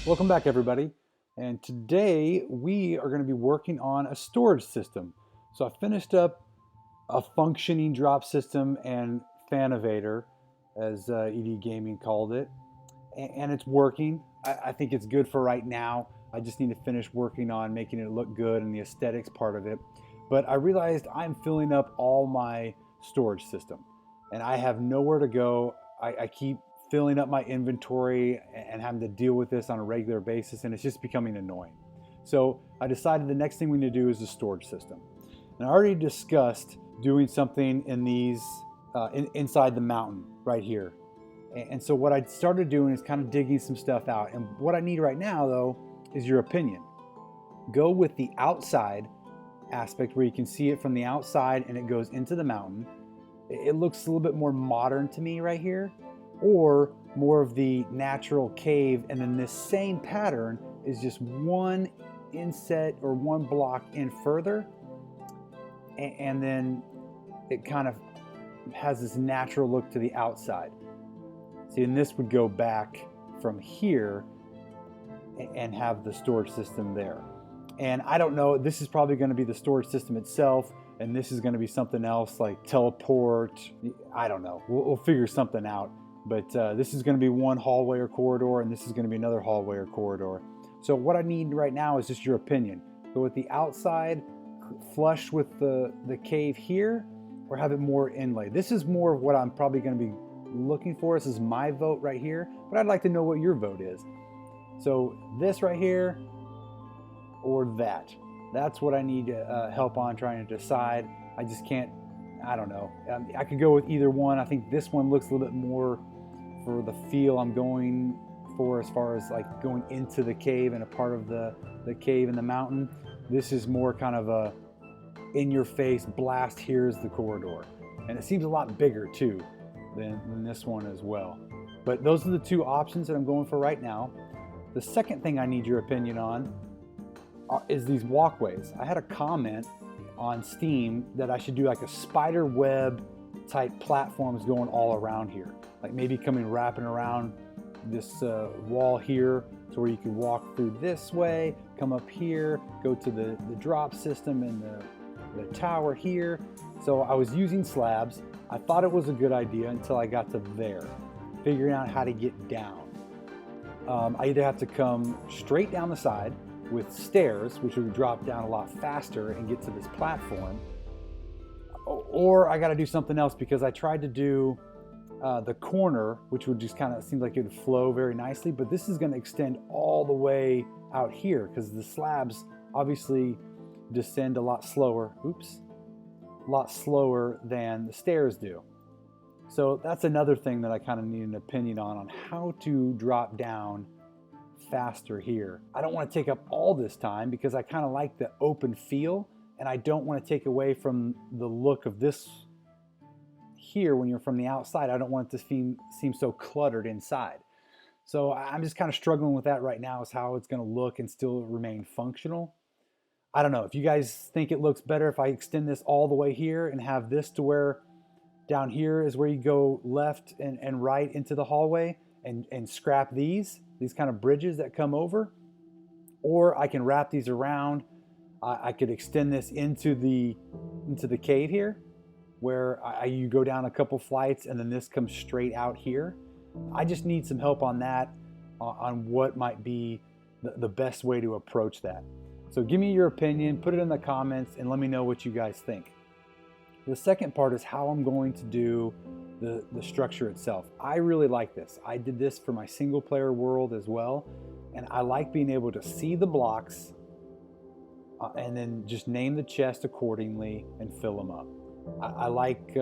Welcome back, everybody. And today we are going to be working on a storage system. So I finished up a functioning drop system and Fanovator, as ED Gaming called it, and it's working. I think it's good for right now. I just need to finish working on making it look good and the aesthetics part of it. But I realized I'm filling up all my storage system, and I have nowhere to go. I keep filling up my inventory and having to deal with this on a regular basis, and it's just becoming annoying. So I decided the next thing we need to do is the storage system. And I already discussed doing something in these inside the mountain right here. And so what I started doing is kind of digging some stuff out. And what I need right now, though, is your opinion. Go with the outside aspect where you can see it from the outside and it goes into the mountain. It looks a little bit more modern to me right here, or more of the natural cave, and then this same pattern is just one inset or one block in further, and then it kind of has this natural look to the outside. See, and this would go back from here and have the storage system there. And I don't know, this is probably going to be the storage system itself, and this is going to be something else like teleport. I don't know. We'll figure something out. But this is going to be one hallway or corridor, and this is going to be another hallway or corridor. So what I need right now is just your opinion. Go with the outside, flush with the cave here, or have it more inlay. This is more of what I'm probably going to be looking for. This is my vote right here, but I'd like to know what your vote is. So this right here or that. That's what I need help on trying to decide. I just can't, I don't know. I could go with either one. I think this one looks a little bit more for the feel I'm going for as far as like going into the cave and a part of the cave in the mountain. This is more kind of a in your face blast, here's the corridor. And it seems a lot bigger too than this one as well. But those are the two options that I'm going for right now. The second thing I need your opinion on is these walkways. I had a comment on Steam that I should do like a spider web type platforms going all around here. Like maybe wrapping around this wall here to where you could walk through this way, come up here, go to the drop system and the tower here. So I was using slabs. I thought it was a good idea until I got to there, figuring out how to get down. I either have to come straight down the side with stairs, which would drop down a lot faster and get to this platform, or I got to do something else because I tried to do the corner, which would just kind of seem like it would flow very nicely, but this is going to extend all the way out here because the slabs obviously descend a lot slower. A lot slower than the stairs do. So that's another thing that I kind of need an opinion on how to drop down faster here. I don't want to take up all this time because I kind of like the open feel, and I don't want to take away from the look of this here when you're from the outside. I don't want it to seem so cluttered inside. So I'm just kind of struggling with that right now, is how it's going to look and still remain functional. I don't know if you guys think it looks better if I extend this all the way here and have this to where down here is where you go left and right into the hallway and scrap these kind of bridges that come over, or I can wrap these around. I could extend this into the cave here, where you go down a couple flights and then this comes straight out here. I just need some help on that, on what might be the best way to approach that. So give me your opinion, put it in the comments, and let me know what you guys think. The second part is how I'm going to do the structure itself. I really like this. I did this for my single player world as well, and I like being able to see the blocks and then just name the chest accordingly and fill them up. I like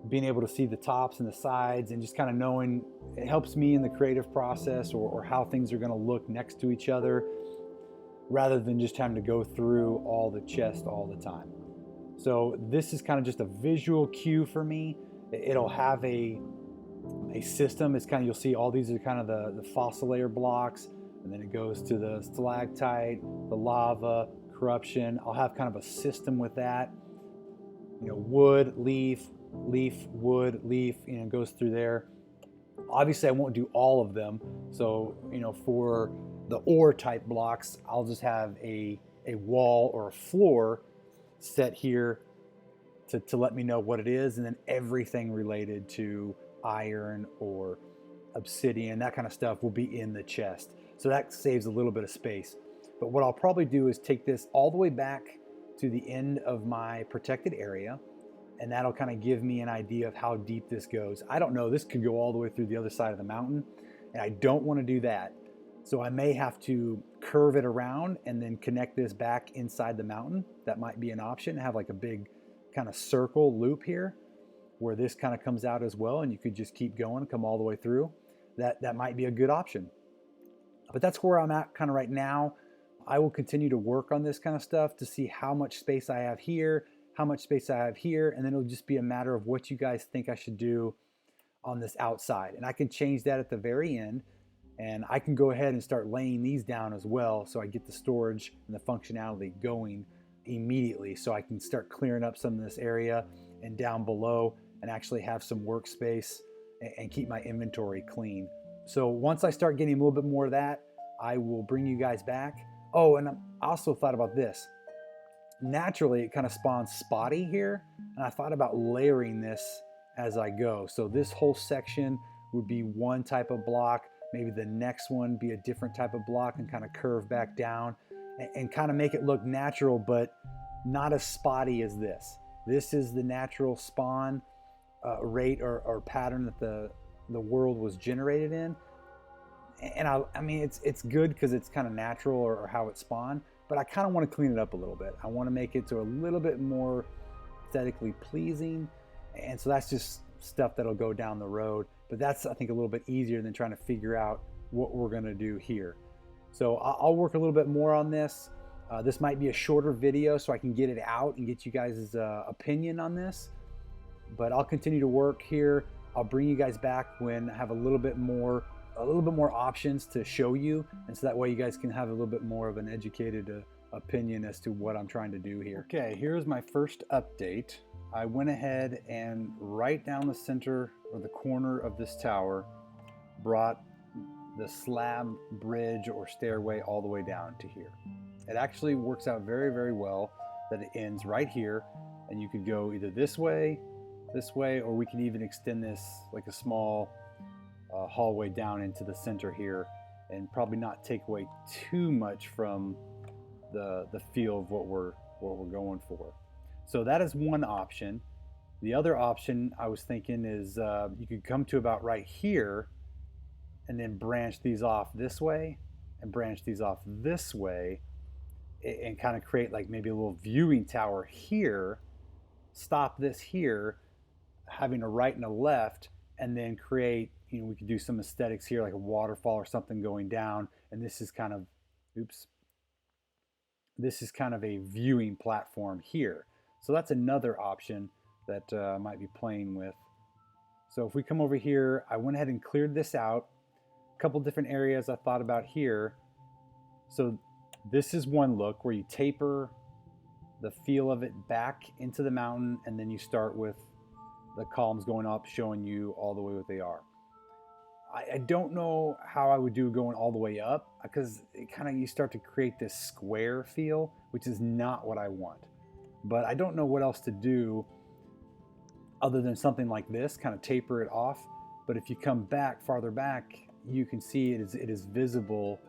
being able to see the tops and the sides and just kind of knowing, it helps me in the creative process or how things are going to look next to each other, rather than just having to go through all the chest all the time. So this is kind of just a visual cue for me. It'll have a system. It's kind of, you'll see all these are kind of the fossil layer blocks, and then it goes to the stalactite, the lava, corruption. I'll have kind of a system with that. Wood, leaf, wood, leaf, goes through there. Obviously, I won't do all of them. So, for the ore type blocks, I'll just have a wall or a floor set here to let me know what it is, and then everything related to iron or obsidian, that kind of stuff will be in the chest. So that saves a little bit of space. But what I'll probably do is take this all the way back to the end of my protected area, and that'll kind of give me an idea of how deep this goes. I don't know, this could go all the way through the other side of the mountain, and I don't want to do that. So I may have to curve it around and then connect this back inside the mountain. That might be an option, have like a big kind of circle loop here where this kind of comes out as well, and you could just keep going, come all the way through. That might be a good option. But that's where I'm at kind of right now. I will continue to work on this kind of stuff to see how much space I have here, how much space I have here, and then it'll just be a matter of what you guys think I should do on this outside. And I can change that at the very end, and I can go ahead and start laying these down as well, so I get the storage and the functionality going immediately, so I can start clearing up some of this area and down below and actually have some workspace and keep my inventory clean. So once I start getting a little bit more of that, I will bring you guys back. Oh, and I also thought about this. Naturally, it kind of spawns spotty here, and I thought about layering this as I go. So this whole section would be one type of block, maybe the next one be a different type of block, and kind of curve back down and kind of make it look natural, but not as spotty as this. This is the natural spawn rate or pattern that the world was generated in. And I mean, it's good because it's kind of natural or how it spawned, but I kind of want to clean it up a little bit. I want to make it to a little bit more aesthetically pleasing. And so that's just stuff that'll go down the road. But that's, I think, a little bit easier than trying to figure out what we're going to do here. So I'll work a little bit more on this. This might be a shorter video so I can get it out and get you guys' opinion on this. But I'll continue to work here. I'll bring you guys back when I have a little bit more options to show you, and so that way you guys can have a little bit more of an educated opinion as to what I'm trying to do here. Okay, here's my first update. I went ahead and right down the center or the corner of this tower brought the slab bridge or stairway all the way down to here. It actually works out very, very well that it ends right here, and you could go either this way, or we can even extend this like a small hallway down into the center here, and probably not take away too much from the feel of what we're going for. So that is one option. The other option I was thinking is you could come to about right here and then branch these off this way and branch these off this way, and kind of create like maybe a little viewing tower here, stop this here, having a right and a left, and then create, we could do some aesthetics here like a waterfall or something going down, and this is kind of, this is kind of a viewing platform here. So that's another option that I might be playing with. So if we come over here, I went ahead and cleared this out. A couple different areas I thought about here. So this is one look where you taper the feel of it back into the mountain, and then you start with the columns going up, showing you all the way what they are. I don't know how I would do going all the way up, because it kind of, you start to create this square feel, which is not what I want. But I don't know what else to do other than something like this, kind of taper it off. But if you come back, farther back, you can see it is visible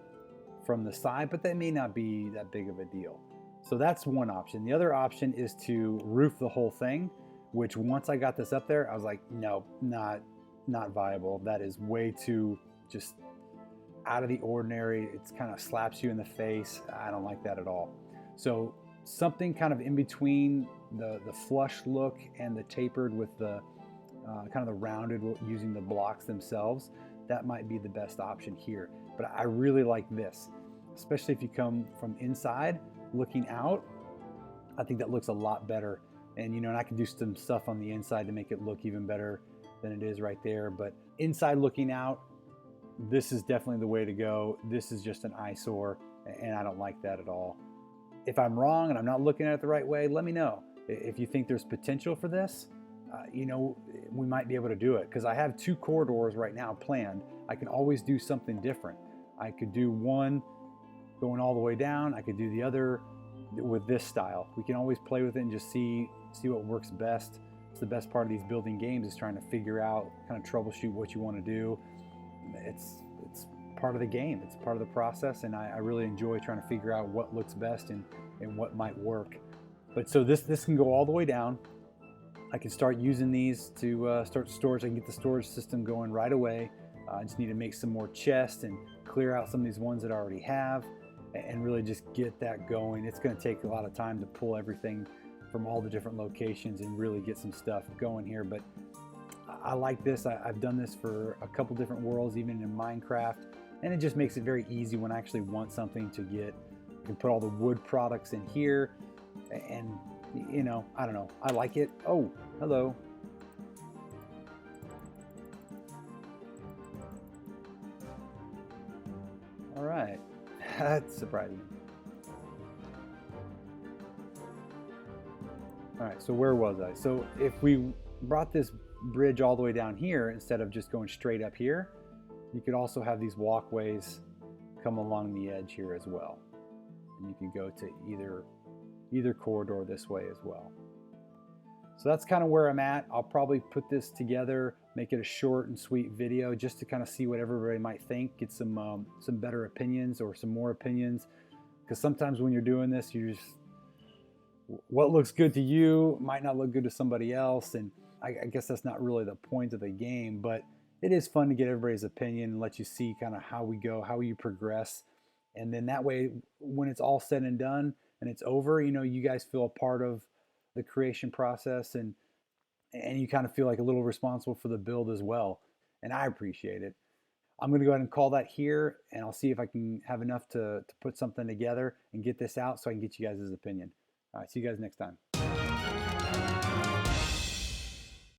from the side, but that may not be that big of a deal. So that's one option. The other option is to roof the whole thing, which once I got this up there, I was like, no, not viable. That is way too just out of the ordinary. It's kind of slaps you in the face. I don't like that at all. So something kind of in between the flush look and the tapered with the kind of the rounded using the blocks themselves, that might be the best option here. But I really like this, especially if you come from inside looking out. I think that looks a lot better. And and I can do some stuff on the inside to make it look even better than it is right there. But inside looking out, this is definitely the way to go. This is just an eyesore, and I don't like that at all. If I'm wrong and I'm not looking at it the right way, let me know. If you think there's potential for this, we might be able to do it, because I have 2 corridors right now planned. I can always do something different. I could do one going all the way down. I could do the other with this style. We can always play with it and just see what works best. It's the best part of these building games, is trying to figure out, kind of troubleshoot what you want to do. It's part of the game. It's part of the process, and I really enjoy trying to figure out what looks best and what might work. But so this can go all the way down. I can start using these to start storage. I can get the storage system going right away. I just need to make some more chests and clear out some of these ones that I already have, and really just get that going. It's going to take a lot of time to pull everything from all the different locations and really get some stuff going here. But I like this. I've done this for a couple different worlds, even in Minecraft, and it just makes it very easy when I actually want something to get. I can put all the wood products in here, and I don't know. I like it. Oh, hello. All right. That's surprising. All right, so where was I? So if we brought this bridge all the way down here, instead of just going straight up here, you could also have these walkways come along the edge here as well. And you could go to either corridor this way as well. So that's kind of where I'm at. I'll probably put this together, make it a short and sweet video, just to kind of see what everybody might think, get some better opinions or some more opinions. Because sometimes when you're doing this, what looks good to you might not look good to somebody else, and I guess that's not really the point of the game. But it is fun to get everybody's opinion and let you see kind of how we go, how you progress, and then that way, when it's all said and done and it's over, you guys feel a part of the creation process, and you kind of feel like a little responsible for the build as well. And I appreciate it. I'm going to go ahead and call that here, and I'll see if I can have enough to put something together and get this out so I can get you guys' opinion. All right, see you guys next time.